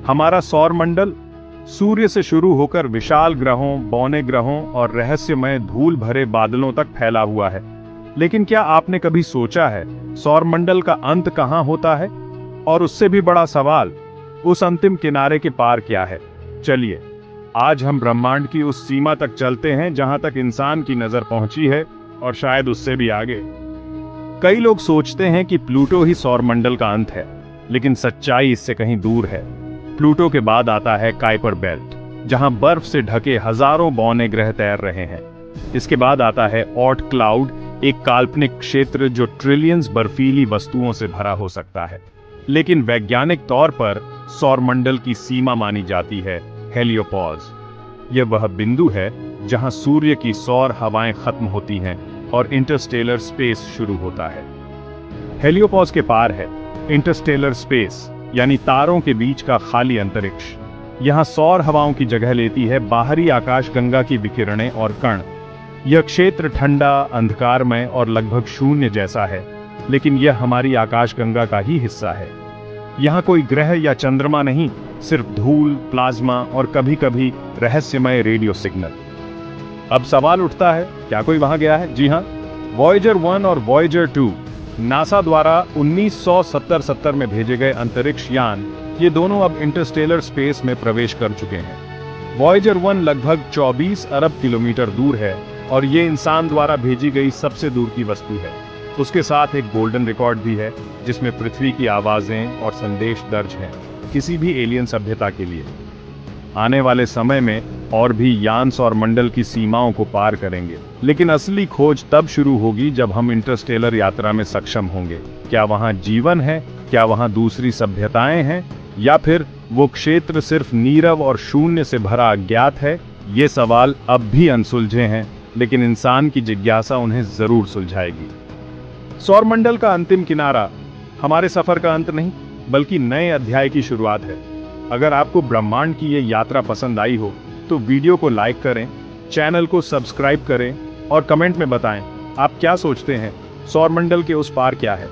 हमारा सौर मंडल सूर्य से शुरू होकर विशाल ग्रहों, बौने ग्रहों और रहस्यमय धूल भरे बादलों तक फैला हुआ है। लेकिन क्या आपने कभी सोचा है सौर मंडल का अंत कहां होता है? और उससे भी बड़ा सवाल, उस अंतिम किनारे के पार क्या है? चलिए आज हम ब्रह्मांड की उस सीमा तक चलते हैं जहां तक इंसान की नजर पहुंची है और शायद उससे भी आगे। कई लोग सोचते हैं कि प्लूटो ही सौर मंडल का अंत है, लेकिन सच्चाई इससे कहीं दूर है। प्लूटो के बाद आता है काइपर बेल्ट, जहां बर्फ से ढके हजारों बौने ग्रह तैर रहे हैं। इसके बाद आता है ऑर्ट क्लाउड, एक काल्पनिक क्षेत्र जो ट्रिलियंस बर्फीली वस्तुओं से भरा हो सकता है। लेकिन वैज्ञानिक तौर पर सौर मंडल की सीमा मानी जाती है हेलियोपॉज। यह वह बिंदु है जहां सूर्य की सौर हवाएं खत्म होती हैं और इंटरस्टेलर स्पेस शुरू होता है। हेलियोपॉज के पार है इंटरस्टेलर स्पेस, यानी तारों के बीच का खाली अंतरिक्ष। यहां सौर हवाओं की जगह लेती है बाहरी आकाशगंगा की विकिरणें और कण। यह क्षेत्र ठंडा, अंधकारमय और लगभग शून्य जैसा है, लेकिन यह हमारी आकाशगंगा का ही हिस्सा है। यहां कोई ग्रह या चंद्रमा नहीं, सिर्फ धूल, प्लाज्मा और कभी-कभी रहस्यमय रेडियो सिग्नल। अब सवाल उठता है, क्या कोई वहां गया है? जी हां, वॉयेजर 1 और वॉयेजर 2 नासा द्वारा 1970 में भेजे गए अंतरिक्ष यान, ये दोनों अब इंटरस्टेलर स्पेस में प्रवेश कर चुके हैं। वॉयेजर 1 लगभग 24 अरब किलोमीटर दूर है और ये इंसान द्वारा भेजी गई सबसे दूर की वस्तु है। उसके साथ एक गोल्डन रिकॉर्ड भी है, जिसमें पृथ्वी की आवाजें और संदेश दर्ज हैं, किसी भी एलियन सभ्यता के लिए। आने वाले समय में और भी यान सौर मंडल की सीमाओं को पार करेंगे, लेकिन असली खोज तब शुरू होगी जब हम इंटरस्टेलर यात्रा में सक्षम होंगे। क्या वहां जीवन है? क्या वहां दूसरी सभ्यताएं हैं? या फिर वो क्षेत्र सिर्फ नीरव और शून्य से भरा अज्ञात है? ये सवाल अब भी अनसुलझे हैं, लेकिन इंसान की जिज्ञासा उन्हें जरूर सुलझाएगी। सौर मंडल का अंतिम किनारा हमारे सफर का अंत नहीं, बल्कि नए अध्याय की शुरुआत है। अगर आपको ब्रह्मांड की ये यात्रा पसंद आई हो तो वीडियो को लाइक करें, चैनल को सब्सक्राइब करें और कमेंट में बताएं आप क्या सोचते हैं, सौर मंडल के उस पार क्या है।